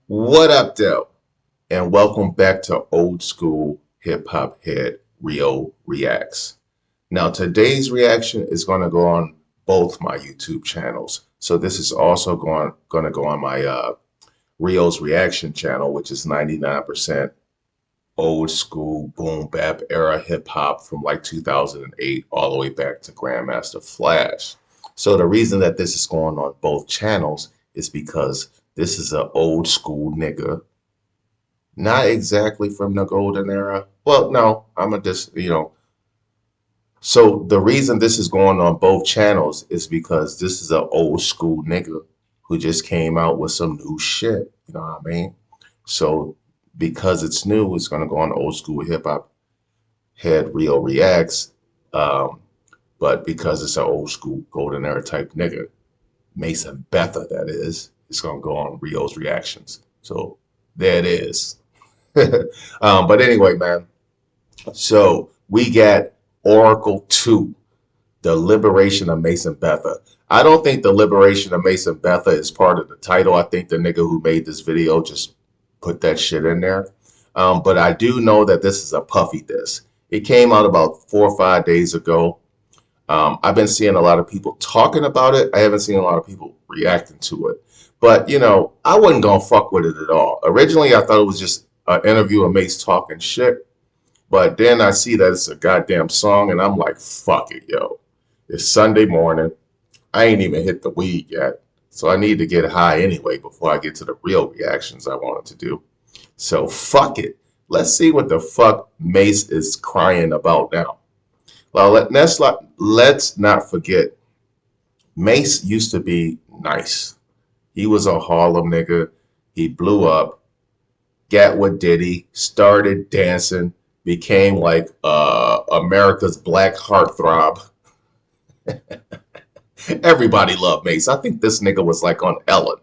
What up, though? And welcome back to Old School Hip Hop Head Rio Reacts. Now, today's reaction is going to go on both my YouTube channels. So this is also going to go on my Rio's Reaction channel, which is 99% old school boom bap era hip hop from like 2008 all the way back to Grandmaster Flash. So the reason that this is going on both channels is because this is an old school nigga, not exactly from the golden era. Well, no, I'm a just. So the reason this is going on both channels is because this is an old school nigga who just came out with some new shit. You know what I mean? So because it's new, it's gonna go on old school hip hop head Rio reacts. Um, but because it's an old school golden era type nigga, Mase and Betha, that is, it's gonna go on Rio's reactions. So there it is. But anyway, man. So we got Oracle 2, the liberation of Mase and Betha. I don't think the liberation of Mase and Betha is part of the title. I think the nigga who made this video just put that shit in there. But I do know that this is a Puffy diss. It came out about 4 or 5 days ago. I've been seeing a lot of people talking about it. I haven't seen a lot of people reacting to it. But, I wasn't going to fuck with it at all. Originally, I thought it was just an interview of Mase talking shit. But then I see that it's a goddamn song, and I'm like, fuck it, yo. It's Sunday morning. I ain't even hit the weed yet. So I need to get high anyway before I get to the real reactions I wanted to do. So fuck it. Let's see what the fuck Mase is crying about now. Well, let's not forget, Mase used to be nice. He was a Harlem nigga. He blew up, got with Diddy, started dancing, became like America's black heartthrob. Everybody loved Mase. I think this nigga was like on Ellen,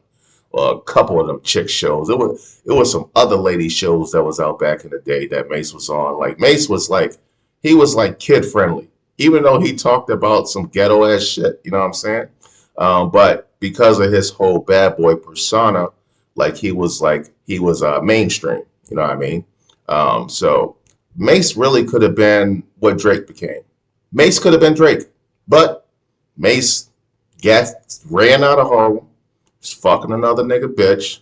or a couple of them chick shows. It was some other lady shows that was out back in the day that Mase was on. Like Mase was like, he was like kid friendly, even though he talked about some ghetto ass shit. You know what I'm saying? But because of his whole bad boy persona, like he was mainstream. You know what I mean? So Mase really could have been what Drake became. Mase could have been Drake, but Mase ran out of Harlem, was fucking another nigga bitch.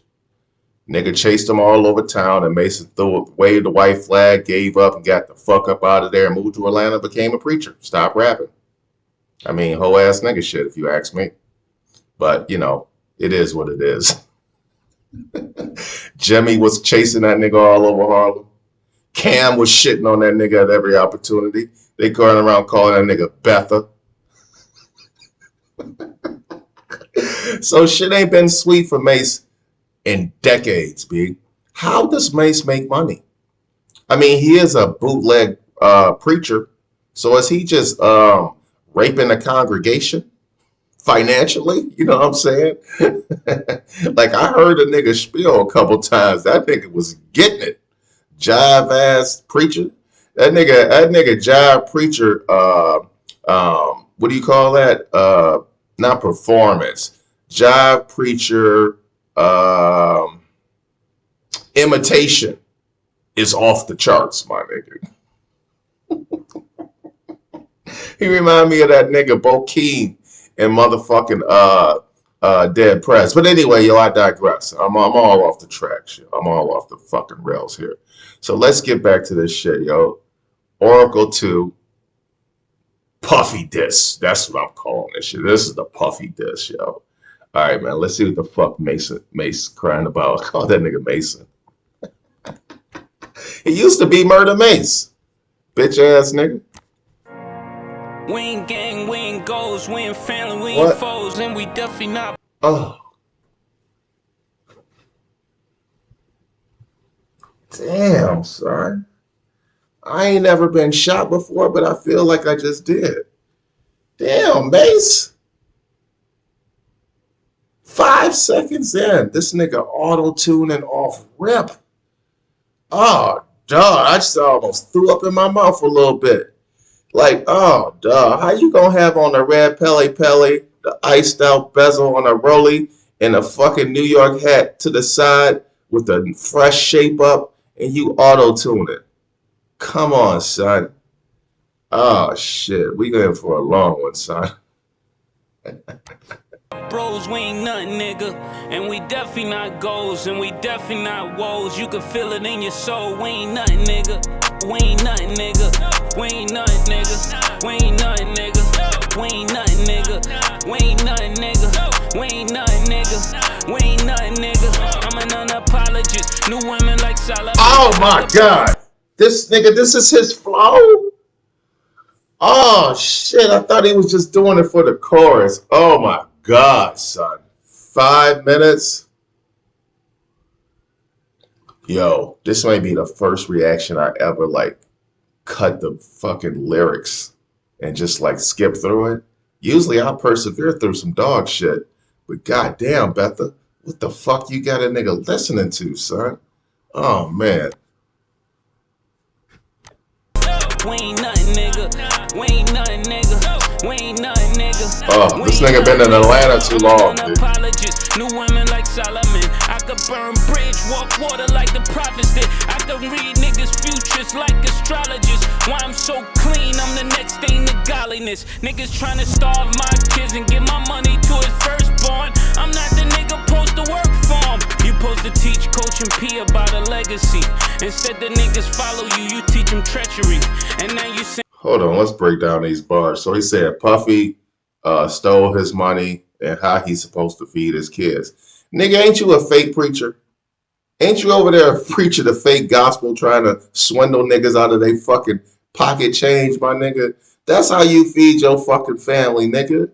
Nigga chased him all over town, and Mason waved the white flag, gave up, and got the fuck up out of there, and moved to Atlanta, became a preacher, stopped rapping. I mean, whole ass nigga shit, if you ask me. But it is what it is. Jimmy was chasing that nigga all over Harlem. Cam was shitting on that nigga at every opportunity. They going around calling that nigga Betha. So shit ain't been sweet for Mase in decades, B. How does Mase make money? I mean, he is a bootleg preacher. So is he just raping the congregation financially? You know what I'm saying? Like I heard a nigga spiel a couple times. That nigga was getting it. Jive ass preacher. That nigga jive preacher. What do you call that? Not performance. Jive preacher. Imitation is off the charts, my nigga. He remind me of that nigga Bo Keem and motherfucking Dead Press. But anyway, yo, I digress. I'm all off the track, shit. I'm all off the fucking rails here. So let's get back to this shit, yo. Oracle 2, Puffy diss. That's what I'm calling this shit. This is the Puffy diss, yo. All right, man. Let's see what the fuck Mase crying about. Call that nigga Mason. He used to be Murder Mase. Bitch ass nigga. We ain't gang, we ain't goals, we ain't family, we What? ain't foes, and we definitely not. Oh. Damn, son. I ain't never been shot before, but I feel like I just did. Damn, Mase. 5 seconds in, this nigga auto-tuning off rip. Oh, dog, I just almost threw up in my mouth a little bit. Like, oh, dog, how you gonna have on the red Pele Pele, the iced out bezel on a rollie, and a fucking New York hat to the side with the fresh shape up and you auto-tune it. Come on, son. Oh shit, we going for a long one, son. Bros, we ain't nothing, nigga. And we definitely not goals, and we definitely not woes. You can feel it in your soul. We ain't nothing, nigga. We ain't nothing, nigga. We ain't nothing, nigga. We ain't nothing, nigga. We ain't nothing, nigga. We ain't nothing, nigga. We ain't nothing, nigga. We ain't nothing, nigga. I'm an unapologist. New women like Solomon. Oh my god. This nigga, this is his flow? Oh shit, I thought he was just doing it for the chorus. Oh my god, son. 5 minutes? Yo, this might be the first reaction I ever like cut the fucking lyrics and just like skip through it. Usually I persevere through some dog shit. But goddamn, Betha, what the fuck you got a nigga listening to, son? Oh man. We ain't nothing, nigga. We ain't nothing, nigga. We ain't nothing, nigga. Oh, this nigga been in Atlanta too long, dude. New women like Solomon. I could burn bridge, walk water like the prophets did. I could read niggas' futures like astrologists. Why I'm so clean, I'm the next thing to godliness. Niggas trying to starve my kids and give my money to his firstborn. I'm not the nigga supposed to work for him. You supposed to teach Coach and P about a legacy. Instead the niggas follow you, you teach them treachery. And now you say, hold on, let's break down these bars. So he said Puffy stole his money and how he's supposed to feed his kids. Nigga, ain't you a fake preacher? Ain't you over there preaching the fake gospel trying to swindle niggas out of their fucking pocket change, my nigga? That's how you feed your fucking family, nigga.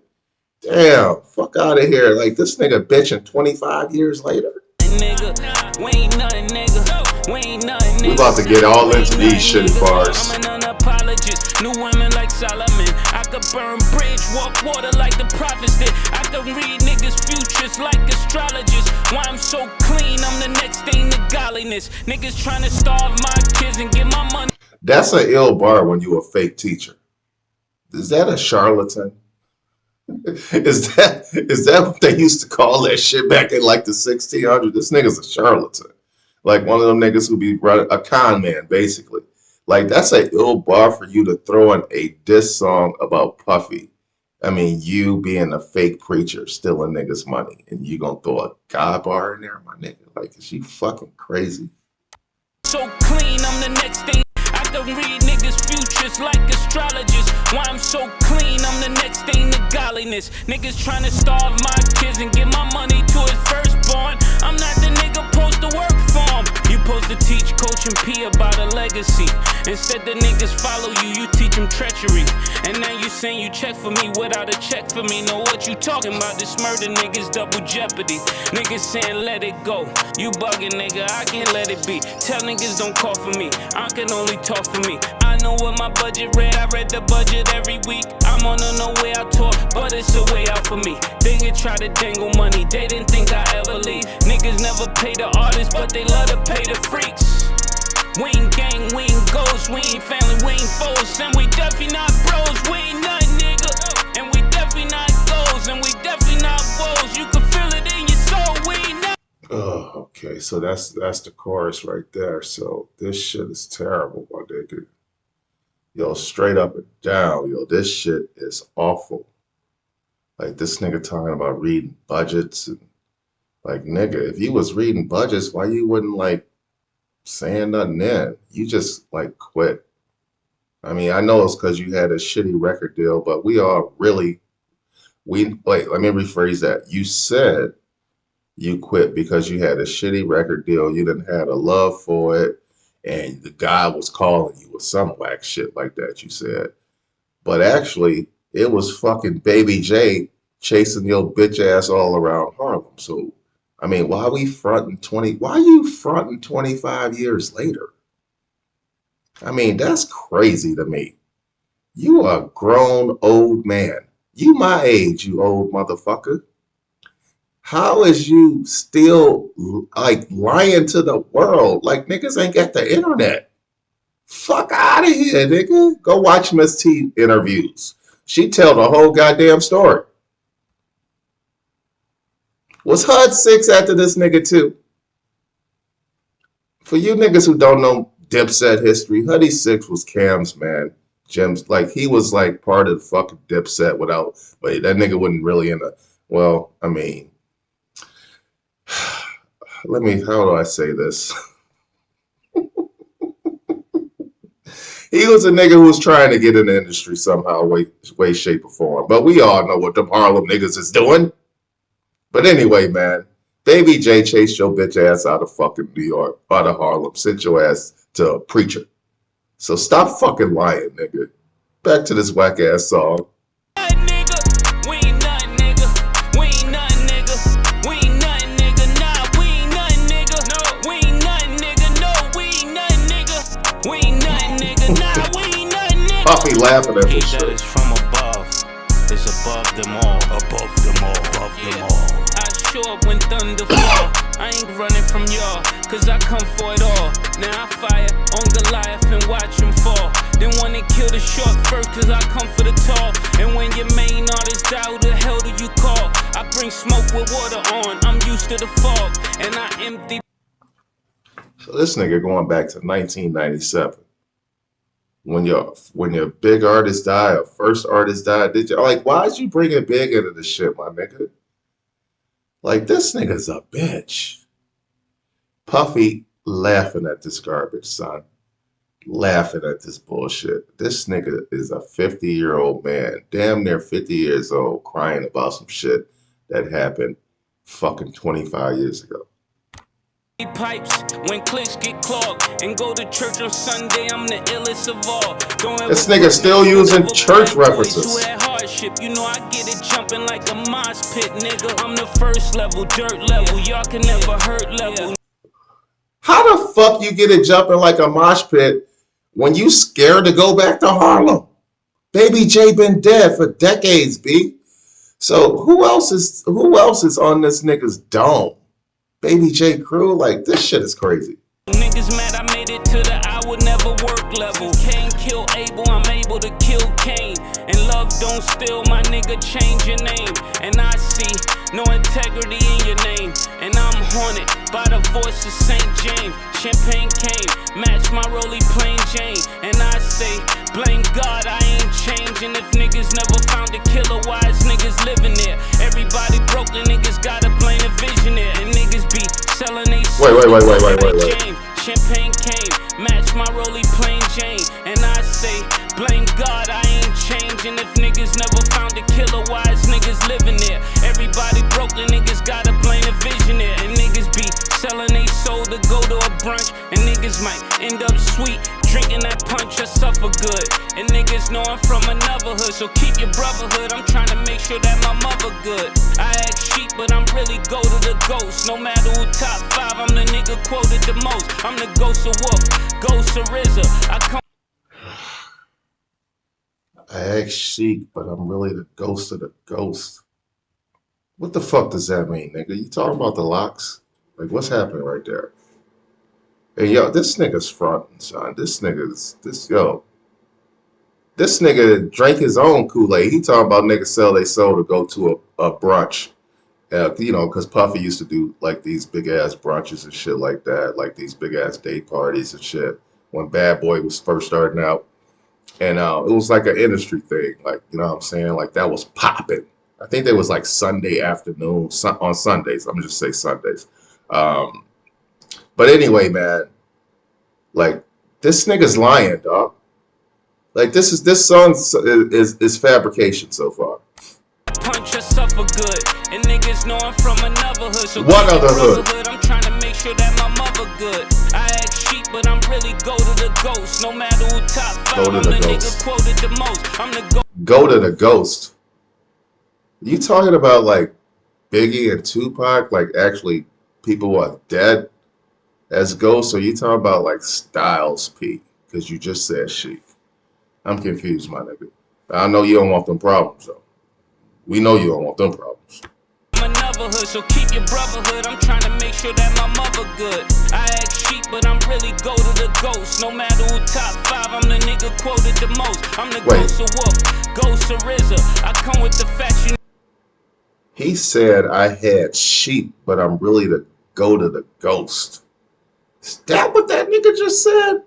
Damn, fuck out of here. Like, this nigga bitching 25 years later. nigga, we ain't nothing, nigga. We ain't nothing, nigga. We about to get all into these shitty bars. I'm an unapologist. New women like Solomon. I could burn bridge, walk water like the prophets did. I could read niggas' futures like astrologists. Why I'm so clean, I'm the next thing to godliness. Niggas trying to starve my kids and get my money. That's an ill bar when you a fake teacher. Is that a charlatan? Is that what they used to call that shit back in like the 1600s? This nigga's a charlatan. Like one of them niggas who be a con man, basically. Like, that's an ill bar for you to throw in a diss song about Puffy. I mean, you being a fake preacher, stealing niggas' money, and you gonna throw a God bar in there, my nigga? Like, is she fucking crazy? So clean, I'm the next thing. I can read niggas' futures like astrologists. Why I'm so clean, I'm the next thing to godliness. Niggas trying to starve my kids and give my money to his firstborn. I'm not the nigga supposed to work for him. You supposed to teach Coach and P about a legacy. Instead the niggas follow you, you teach them treachery. And now you saying you check for me without a check for me. Know what you talking about? This murder niggas double jeopardy. Niggas saying let it go. You bugging, nigga, I can't let it be. Tell niggas don't call for me, I can only talk for me. I know what my budget read, I read the budget every week. I'm on no way I talk, but it's a way out for me. They can try to dangle money, they didn't think I ever leave. Niggas never pay the artists, but they love to pay the freaks. We ain't gang, we ain't ghosts, we ain't family, we ain't foes. And we definitely not bros, we ain't nothing, nigga. And we definitely not goals, and we definitely not woes. You can feel it in your soul, we ain't nothing. Oh, okay. So that's the chorus right there. So this shit is terrible, my nigga. Yo, straight up and down, yo, this shit is awful. Like, this nigga talking about reading budgets and like, nigga, if you was reading budgets, why you wouldn't like saying nothing in? You just like quit. I mean, I know it's because you had a shitty record deal, but we all really, wait, let me rephrase that. You said you quit because you had a shitty record deal, you didn't have a love for it, and the guy was calling you with some whack shit like that, you said. But actually, it was fucking Baby J chasing your bitch ass all around Harlem. So, I mean, why you fronting 25 years later? I mean, that's crazy to me. You are a grown old man. You my age, you old motherfucker. How is you still like lying to the world? Like, niggas ain't got the internet. Fuck out of here, nigga. Go watch Miss T interviews. She tell the whole goddamn story. Was HUD 6 after this nigga too? For you niggas who don't know Dipset history, Huddy Six was Cam's man. Jim's like he was like part of the fucking Dipset without, but that nigga wasn't really in a. Well, I mean, how do I say this? He was a nigga who was trying to get in the industry somehow, way, shape, or form. But we all know what them Harlem niggas is doing. But anyway, man, Baby J chased your bitch ass out of fucking New York, out of Harlem, sent your ass to a preacher. So stop fucking lying, nigga. Back to this whack ass song. Puffy laughing at this shit. That is from above. It's above them all. Above them all. Above them all. I show up when thunder fall. I ain't running from y'all, cause I come for it all. Now I fire on Goliath and watch him fall. Then when they kill the short first, cause I come for the tall. And when your main artist die, who the hell do you call? I bring smoke with water on. I'm used to the fog. And I empty. So this nigga going back to 1997. When your big artist died, or first artist died, did you like why'd you bring it big into the shit, my nigga? Like this nigga's a bitch. Puffy laughing at this garbage, son. Laughing at this bullshit. This nigga is a 50-year-old man, damn near 50 years old, crying about some shit that happened fucking 25 years ago. Pipes when clicks get clogged and go to church on Sunday. I'm the illest of all. This nigga still using church references. You know I get it jumping like a mosh pit, nigga. I'm the first level, dirt level. Y'all can never hurt level. How the fuck you get it jumping like a mosh pit when you scared to go back to Harlem? Baby J been dead for decades, B. So who else is on this nigga's dome? Baby J crew, like this shit is crazy. Niggas mad I made it to the I would never work level. Cain kill Abel, I'm able to kill Cain. And love don't steal, my nigga, change your name. And I see no integrity in your name. And I'm haunted by the voice of St. James. Champagne came, match my Rollie plain Jane. And I say, blame God, I ain't changing. If niggas never found a killer, why is niggas living there? Everybody broke, the niggas gotta blame the visionary. And niggas be selling they Wait. Champagne came, match my Rollie plain Jane. And I say, blame God, I ain't changing. If niggas never found a killer, why is niggas living there? Everybody broke, the niggas gotta blame the visionary. And niggas be selling they soul to go to a brunch. And niggas might end up sweet, drinking that punch, I suffer good. And niggas know I'm from another hood, so keep your brotherhood. I'm trying to make sure that my mother good. I act sheep, but I'm really go to the ghost. No matter who top 5, I'm the nigga quoted the most. I'm the ghost of Wolf, ghost of RZA. I act chic, but I'm really the ghost of the ghost. What the fuck does that mean, nigga? You talking about the locks? Like, what's happening right there? Hey, yo, this nigga's frontin', son. This nigga drank his own Kool-Aid. He talking about niggas sell their soul to go to a brunch. You know, because Puffy used to do, like, these big-ass brunches and shit like that, like these big-ass date parties and shit when Bad Boy was first starting out. And it was like an industry thing, like, you know what I'm saying? Like, that was popping. I think there was, like, Sunday afternoon, on Sundays. I'm going to just say Sundays. But anyway, man, like, this nigga's lying, dog. Like, this song is fabrication so far. Punch, I suffer good. And niggas know I'm from another hood. So what other hood? I'm trying to make sure that my mother good. I act sheep, but I'm really go to the ghost. No matter who top 5, I'm the nigga quoted the most. I'm the go to the ghost. You talking about like Biggie and Tupac, like actually people who are dead as ghosts, or you talking about like Styles P? Because you just said sheep. I'm confused, my nigga. I know you don't want them problems though. We know you don't want them problems. I'm another hood, so keep your brotherhood. I'm trying to make sure that my mother good. I act sheep, but I'm really go to the ghost. No matter who top 5, I'm the nigga quoted the most. I'm the ghost of Wolf, ghost of RZA. I come with the facts. He said I had sheep, but I'm really the go to the ghost. Is that what that nigga just said?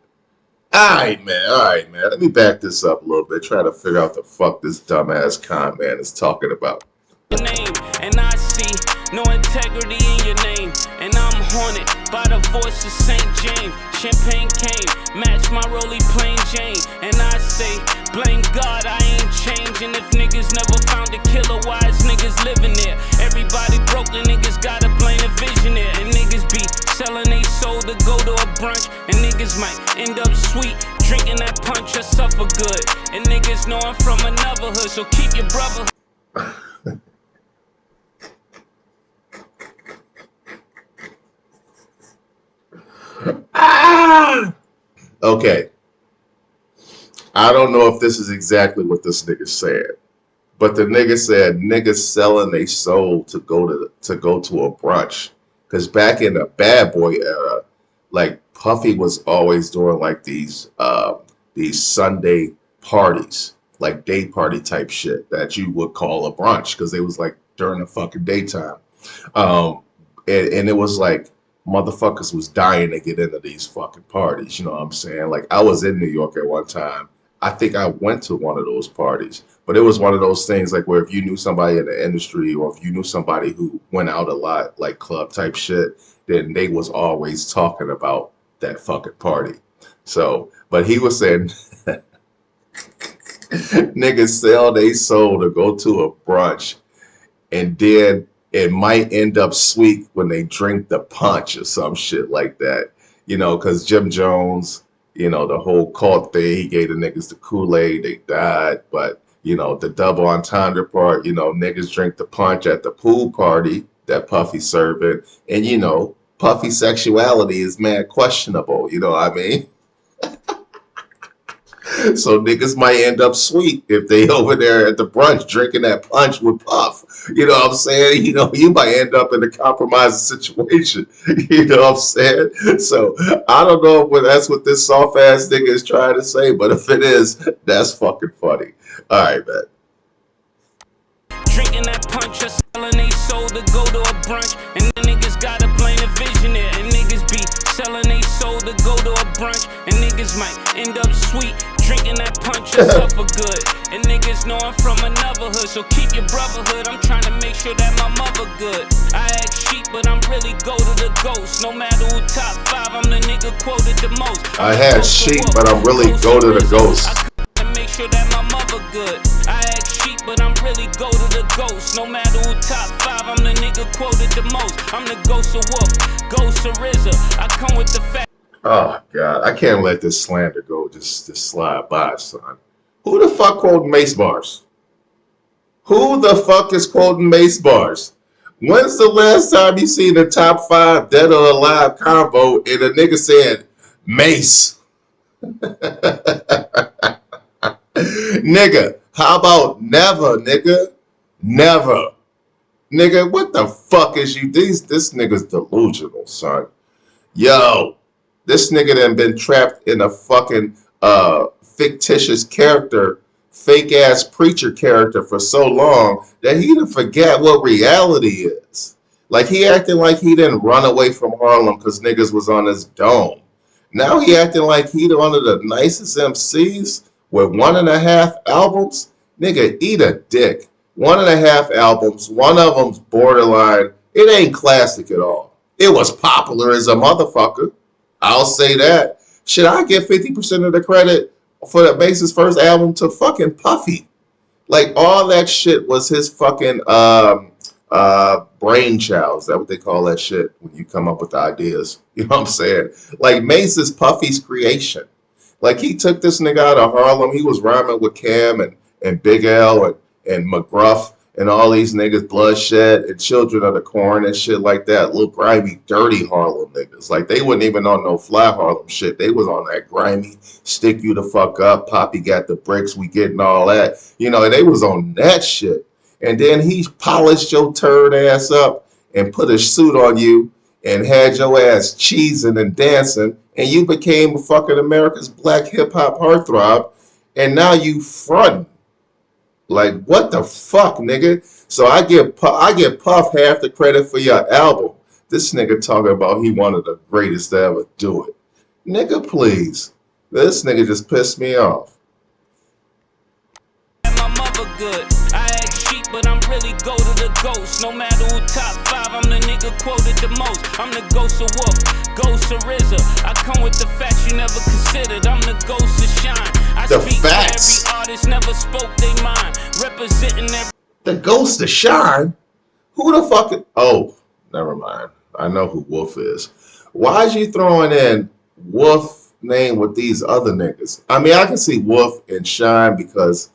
Alright, man. Alright, man. Let me back this up a little bit. Try to figure out the fuck this dumbass con man is talking about. Name, and I see no integrity in your name, and I'm haunted by the voice of St. James. Champagne came, match my Rollie plain Jane, and I say, blame God, I ain't changing. If niggas never found a killer, why is niggas living there? Everybody broke, the niggas gotta blame the visionary, and niggas be selling they soul to go to a brunch, and niggas might end up sweet, drinking that punch or suffer good, and niggas know I'm from another hood, so keep your brother. Ah! Okay. I don't know if this is exactly what this nigga said, but the nigga said niggas selling their soul to go to a brunch. Cause back in the bad boy era, like Puffy was always doing like these Sunday parties, like day party type shit that you would call a brunch, because they was like during the fucking daytime. Um, and it was like motherfuckers was dying to get into these fucking parties. You know what I'm saying? Like I was in New York at one time. I think I went to one of those parties, but it was one of those things like where if you knew somebody in the industry or if you knew somebody who went out a lot, like club type shit, then they was always talking about that fucking party. So, but he was saying niggas sell they soul to go to a brunch, and then it might end up sweet when they drink the punch or some shit like that. You know, because Jim Jones, you know, the whole cult thing, he gave the niggas the Kool-Aid, they died. But, you know, the double entendre part, you know, niggas drink the punch at the pool party that Puffy serving. And, you know, Puffy sexuality is mad questionable, you know what I mean? So niggas might end up sweet if they over there at the brunch drinking that punch with Puff. You know what I'm saying? You know, you might end up in a compromising situation. You know what I'm saying? So I don't know if that's what this soft ass nigga is trying to say, but if it is, that's fucking funny. All right, man. Drinking that punch or selling they soul to go to a brunch, and the niggas gotta blame the visionary, and niggas be selling they soul to go to a brunch, and niggas might end up sweet, drinking that punch or suffer good, and niggas know I'm from another hood, so keep your brotherhood. I'm trying to make sure that my mother good. I act sheep, but I'm really go to the ghost. No matter who top 5, I'm the nigga quoted the most. I had sheep, but I'm really go to the ghost. Make sure that my mother good. I act sheep, but I'm really go to the ghost. No matter who top 5, I'm the nigga quoted the most. I'm the ghost of Wolf, ghost of RZA. I come with the fact. Oh God, I can't let this slander go just slide by, son. Who the fuck quoting Mase bars? Who the fuck is quoting Mase bars? When's the last time you seen the top 5 dead or alive convo and a nigga said Mase? Nigga, how about never, nigga? Never. Nigga, what the fuck is you? This nigga's delusional, son. Yo, this nigga done been trapped in a fucking fictitious character, fake ass preacher character for so long that he done forget what reality is. Like he acting like he didn't run away from Harlem because niggas was on his dome. Now he acting like he one of the nicest MCs with 1.5 albums. Nigga, eat a dick. 1.5 albums, one of them's borderline. It ain't classic at all. It was popular as a motherfucker. I'll say that. Should I give 50% of the credit for the Mase's first album to fucking Puffy? Like all that shit was his fucking brainchild. Is that what they call that shit when you come up with the ideas? You know what I'm saying? Like Mase is Puffy's creation. Like he took this nigga out of Harlem. He was rhyming with Cam and Big L and McGruff and all these niggas, Bloodshed and Children of the Corn and shit like that. Little grimy, dirty Harlem niggas. Like they wasn't even on no fly Harlem shit. They was on that grimy, stick you the fuck up, Poppy got the bricks, we getting all that. You know, and they was on that shit. And then he polished your turd ass up and put a suit on you and had your ass cheesing and dancing, and you became fucking America's black hip hop heartthrob, and now you frontin'. Like what the fuck, nigga? So I give Puff half the credit for your album, This nigga talking about he one of the greatest to ever do it. Nigga, please. This nigga just pissed me off. My mother good. I act sheep, but I'm really go to the ghost. No matter who top 5, I'm the nigga quoted the most. I'm the ghost of Wolf, ghost of RZA. I come with the facts you never considered. I'm the ghost of Shine. I The speak facts. to every artist, never spoke they mind. Representing every. The ghost of Shine? Who the fuck? Oh, never mind. I know who Wolf is. Why'd you throwing in Wolf name with these other niggas? I mean, I can see Wolf and Shine because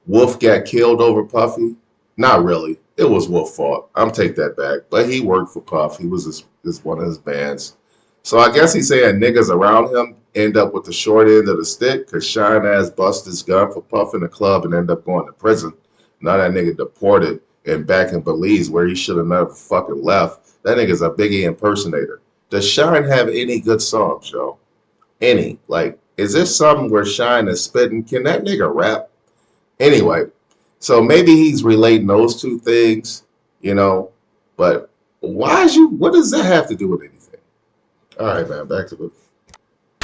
Wolf got killed over Puffy. Not really. It was Wolf's fault. I'm take that back. But he worked for Puff. He was one of his bands. So I guess he's saying niggas around him end up with the short end of the stick because Shine ass bust his gun for Puff in the club and end up going to prison. Now that nigga deported and back in Belize where he should have never fucking left. That nigga's a Biggie impersonator. Does Shine have any good songs, yo? Any? Like, is this something where Shine is spitting? Can that nigga rap? Anyway, so maybe he's relating those two things, you know, but what does that have to do with anything? All right, man, back to it.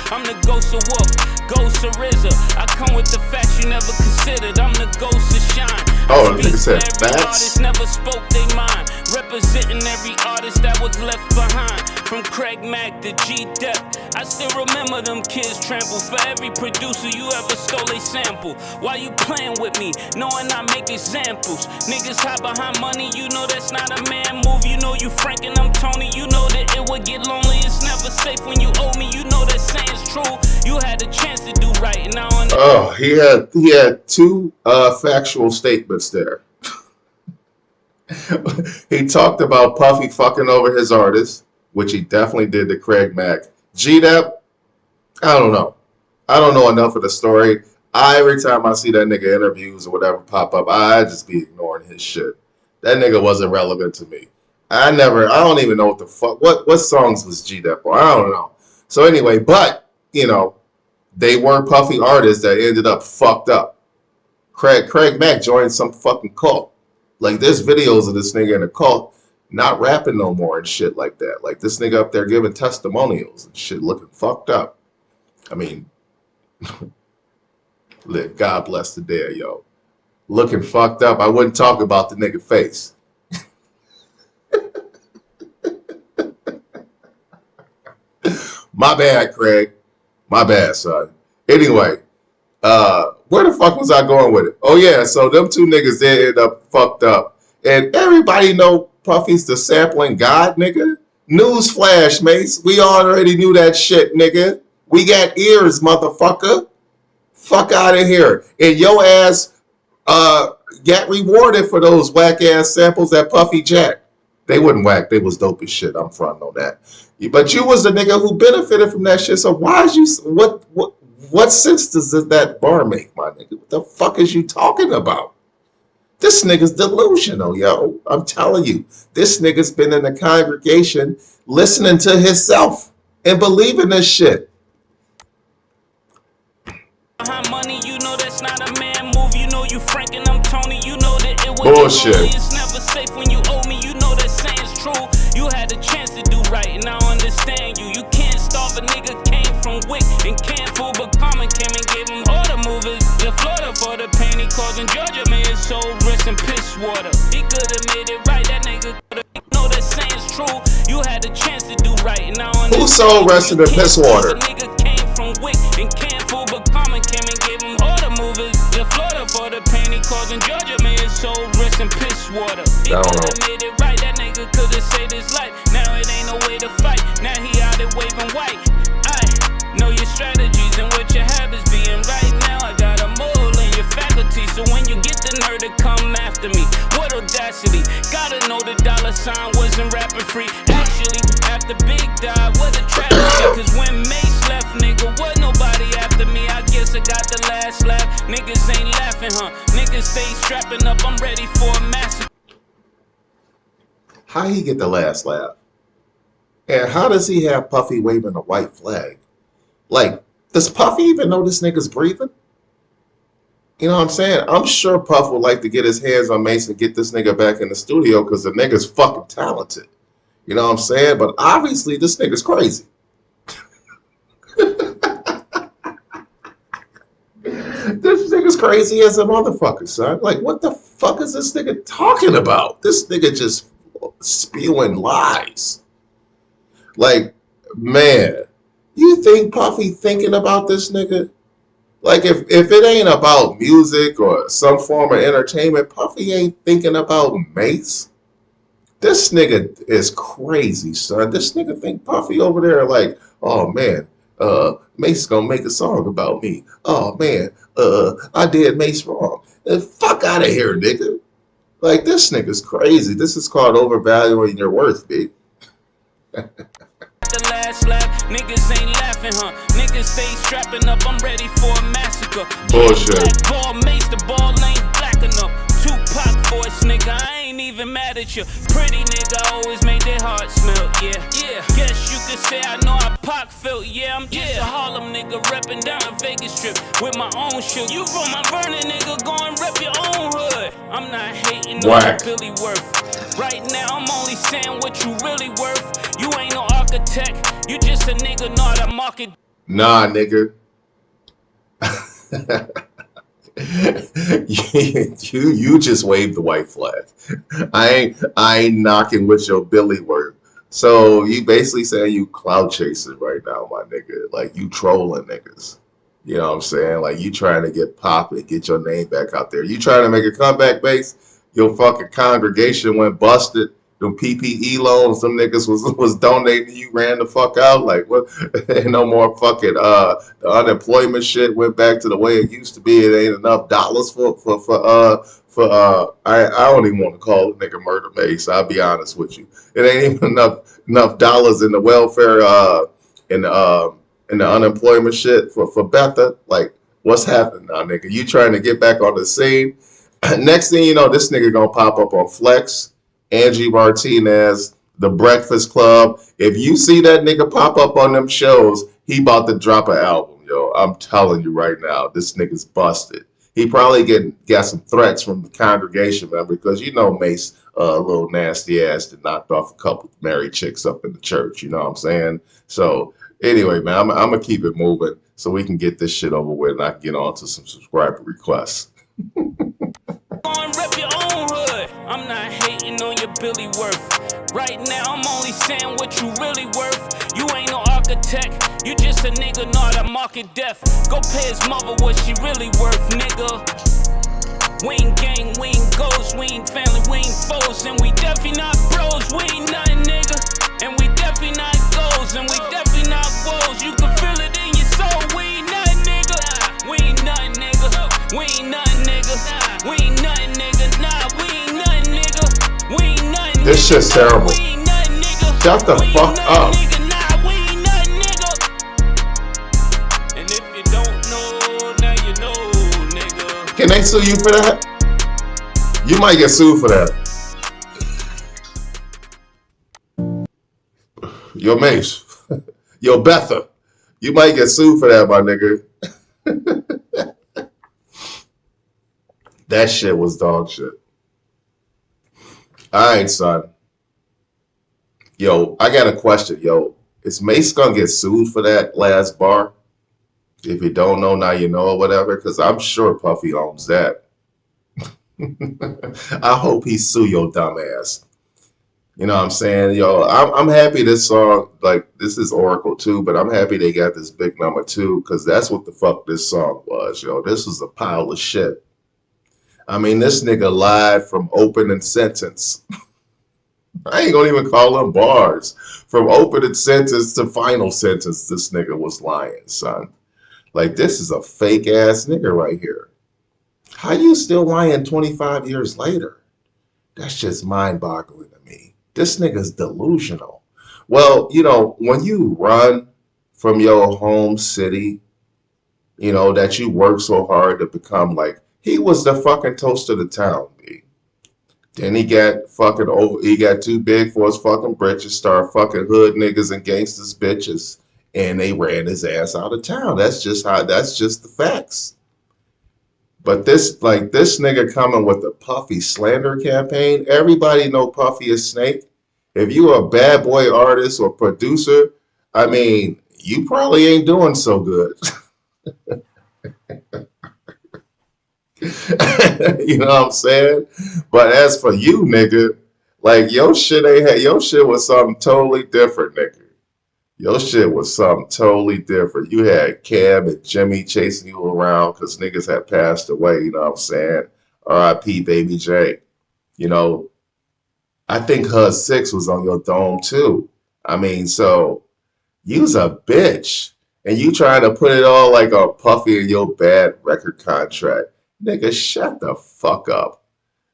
I'm the ghost of Wolf, ghost of RZA. I come with the facts you never considered. I'm the ghost of Shine. Oh, the nigga said every facts? artist never spoke they mind. Representing every artist that was left behind. From Craig Mack to G-Dep, I still remember them kids trample. For every producer you ever stole a sample. Why you playing with me, knowing I make examples? Niggas hide behind money, you know that's not a man move. You know you Frank and I'm Tony, you know that it would get lonely. It's never safe when you owe me, you know that saying's true. You had a chance to do right, and now on. Oh, he had two factual statements there. He talked about Puffy fucking over his artist, which he definitely did to Craig Mack. G-Dep, I don't know. I don't know enough of the story. Every time I see that nigga interviews or whatever pop up, I just be ignoring his shit. That nigga wasn't relevant to me. I don't even know what the fuck, what songs was G-Dep on? I don't know. So anyway, but, you know, they were Puffy artists that ended up fucked up. Craig Mack joined some fucking cult. Like, there's videos of this nigga in a cult not rapping no more and shit like that. Like, this nigga up there giving testimonials and shit looking fucked up. I mean, God bless the dead, yo. Looking fucked up. I wouldn't talk about the nigga face. My bad, Craig. My bad, son. Anyway, where the fuck was I going with it? Oh, yeah, so them two niggas did end up fucked up. And everybody know Puffy's the sampling god, nigga. Newsflash, Mase. We already knew that shit, nigga. We got ears, motherfucker. Fuck out of here. And your ass got rewarded for those whack-ass samples that Puffy jacked. They wasn't whack. They was dope as shit. I'm fronting on that. But you was the nigga who benefited from that shit. So why is you... What sense does that bar make, my nigga? What the fuck is you talking about? This nigga's delusional, yo. I'm telling you. This nigga's been in the congregation listening to himself and believing this shit. Money, you know that's not a man move. You know you Frank and I'm Tony. You know that it was bullshit. It's never safe when you owe me. You know that saying's true. You had a chance to do right, and I understand you. You can't starve a nigga came from Wick and can't fool, but Common came and gave him all the movers. The Florida for the pain he caused in Georgia made his soul rest in piss water. He could have made it right. That nigga could have. You know that saying's true. You had a chance to do right, and I understand. Whose soul rested in piss water? A nigga came from Wick and can't fool, but Common came and gave him all the movers. The Florida for the pain he caused in Georgia made his soul rest in piss water. He could have made it right. That nigga could have saved his life. Now it ain't no way to fight. Now he out there waving white. I know your strategies and what your habits being. Right now I got a mole in your faculty. So when you get the nerve to come after me, what audacity. Gotta know the dollar sign wasn't rapping free. Actually, after Big died, what a tragedy. Cause when Mase left, nigga, what nobody after me. I guess I got the last laugh. Niggas ain't laughing, huh? Niggas stay strapping up, I'm ready for a massive. How he get the last laugh? And how does he have Puffy waving a white flag? Like, does Puffy even know this nigga's breathing? You know what I'm saying? I'm sure Puff would like to get his hands on Mase and get this nigga back in the studio because the nigga's fucking talented. You know what I'm saying? But obviously, this nigga's crazy. This nigga's crazy as a motherfucker, son. Like, what the fuck is this nigga talking about? This nigga just spewing lies. Like, man, you think Puffy thinking about this nigga? Like, if it ain't about music or some form of entertainment, Puffy ain't thinking about Mase. This nigga is crazy, son. This nigga think Puffy over there like, oh man, Mace gonna make a song about me. Oh man, I did Mace wrong. Fuck out of here, nigga. Like this nigga's crazy. This is called overvaluing your worth, bitch. The last lap, niggas ain't laughing, huh? Niggas stay strapping up, I'm ready for a massacre. Bullshit. Black ball, Mace, the ball ain't black enough. Tupac voice, nigga, I ain't even mad at you. Pretty nigga always made their hearts melt, yeah. Guess you could say I know how Pac felt, yeah. I'm just a Harlem nigga reppin' down a Vegas strip with my own shit. You from my Vernon, nigga, go and rep your own hood. I'm not hating on your Billy Worth. Right now, I'm only saying what you really worth. You ain't no architect, you just a nigga, not a market. Nah, nigga. you just waved the white flag. I ain't knocking with your Billy word. So you basically saying you clout chasing right now, my nigga. Like you trolling niggas. You know what I'm saying? Like you trying to get poppin', get your name back out there. You trying to make a comeback, base? Your fucking congregation went busted. Them PPE loans, them niggas was donating, you ran the fuck out. Like what? Ain't no more fucking the unemployment shit went back to the way it used to be. It ain't enough dollars for I don't even want to call it nigga murder Mace. I'll be honest with you. It ain't even enough dollars in the welfare in the unemployment shit for Betha. Like what's happening now, nigga? You trying to get back on the scene? Next thing you know, this nigga gonna pop up on Flex, Angie Martinez, The Breakfast Club. If you see that nigga pop up on them shows, he about to drop an album, yo. I'm telling you right now, this nigga's busted. He probably got some threats from the congregation member because you know Mace, a little nasty ass, that knocked off a couple married chicks up in the church. You know what I'm saying? So anyway, man, I'm gonna keep it moving so we can get this shit over with and I can get on to some subscriber requests. Rep your own hood. I'm not hating on your Billy Worth. Right now, I'm only saying what you really worth. You ain't no architect, you just a nigga, not a market deaf. Go pay his mother what she really worth, nigga. We ain't gang, we ain't ghosts, we ain't family, we ain't foes, and we definitely not bros, we ain't nothing, nigga. And we definitely not goals, and we definitely not woes. You can feel it in your soul, we ain't nothing, nigga. We ain't nothing, nigga. We ain't nothing, nigga. We ain't nothing, nigga. Nah, we ain't nothing, nigga. We ain't nothing. This shit's terrible. Shut the fuck up. Nah, we ain't nothing, nigga. And if you don't know, now you know, nigga. Can they sue you for that? You might get sued for that. Yo, Mace. Yo, Betha. You might get sued for that, my nigga. That shit was dog shit. All right, son. Yo, I got a question. Yo, is Mace gonna get sued for that last bar? If you don't know, now you know or whatever, because I'm sure Puffy owns that. I hope he sue your dumb ass. You know what I'm saying? Yo, I'm happy this song, like, this is Oracle too, but I'm happy they got this big number two, because that's what the fuck this song was, yo. This was a pile of shit. I mean, this nigga lied from opening sentence. I ain't gonna even call them bars. From opening sentence to final sentence, this nigga was lying, son. Like, this is a fake ass nigga right here. How you still lying 25 years later? That's just mind boggling to me. This nigga's delusional. Well, you know, when you run from your home city, you know, that you work so hard to become like, he was the fucking toast of the town, B. Then he got fucking over, he got too big for his fucking britches, started fucking hood niggas and gangsters bitches, and they ran his ass out of town. That's just the facts. But this nigga coming with the Puffy slander campaign, everybody know Puffy is Snake. if you a bad boy artist or producer, I mean, you probably ain't doing so good. You know what I'm saying? But as for you, nigga, like your shit was something totally different, nigga. Your shit was something totally different. You had Cam and Jimmy chasing you around because niggas had passed away, you know what I'm saying? R.I.P. Baby J. You know, I think HUD 6 was on your dome too. I mean, so you's a bitch. And you trying to put it all like a Puffy in your bad record contract. Nigga, shut the fuck up.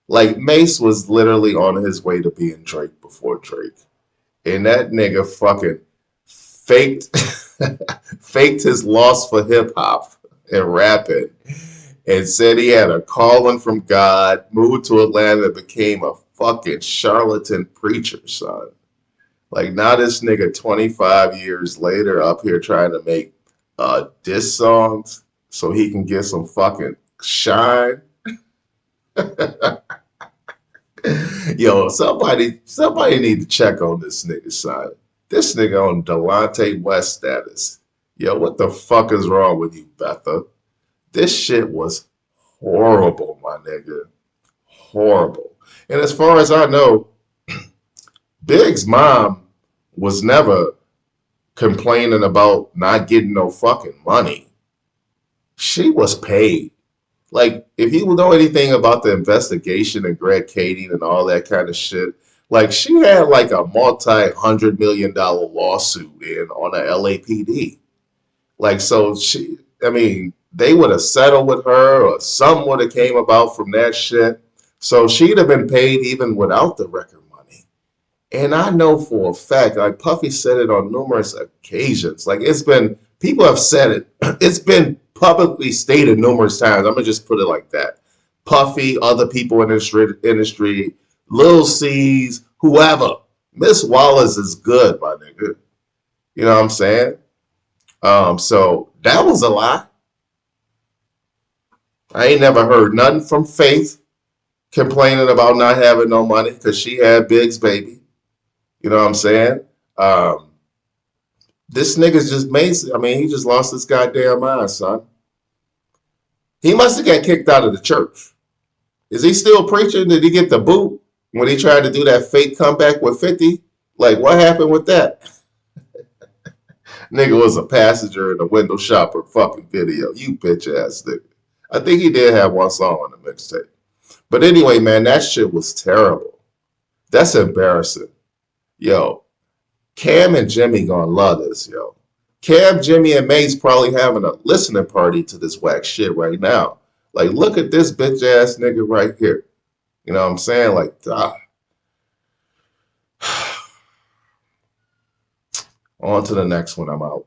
Like Mase was literally on his way to being Drake before Drake. And that nigga fucking faked faked his loss for hip hop and rapping and said he had a calling from God, moved to Atlanta, and became a fucking charlatan preacher, son. Like now this nigga 25 years later up here trying to make diss songs so he can get some fucking shine. Yo, somebody need to check on this nigga, son. This nigga on Delonte West status. Yo, what the fuck is wrong with you, Betha? This shit was horrible, my nigga. Horrible. And as far as I know, Big's mom was never complaining about not getting no fucking money. She was paid. Like, if you know anything about the investigation and Greg Kading and all that kind of shit, like she had like a multi-$100 million lawsuit in on the LAPD. Like, so I mean, they would have settled with her or something would have came about from that shit. So she'd have been paid even without the record money. And I know for a fact, like Puffy said it on numerous occasions. Like people have said it. It's been publicly stated numerous times. I'm gonna just put it like that. Puffy, other people in the industry, Lil C's, whoever. Miss Wallace is good, my nigga. You know what I'm saying? So that was a lie. I ain't never heard nothing from Faith complaining about not having no money because she had Big's baby. You know what I'm saying? Um, this nigga's just Mason. I mean, he just lost his goddamn mind, son. He must have got kicked out of the church. Is he still preaching? Did he get the boot when he tried to do that fake comeback with 50? Like, what happened with that? Nigga was a passenger in a window shopper fucking video. You bitch ass nigga. I think he did have one song on the mixtape. But anyway, man, that shit was terrible. That's embarrassing. Yo, Cam and Jimmy gonna love this, yo. Cam, Jimmy, and Mase probably having a listening party to this whack shit right now. Like, look at this bitch ass nigga right here. You know what I'm saying? Like, on to the next one. I'm out.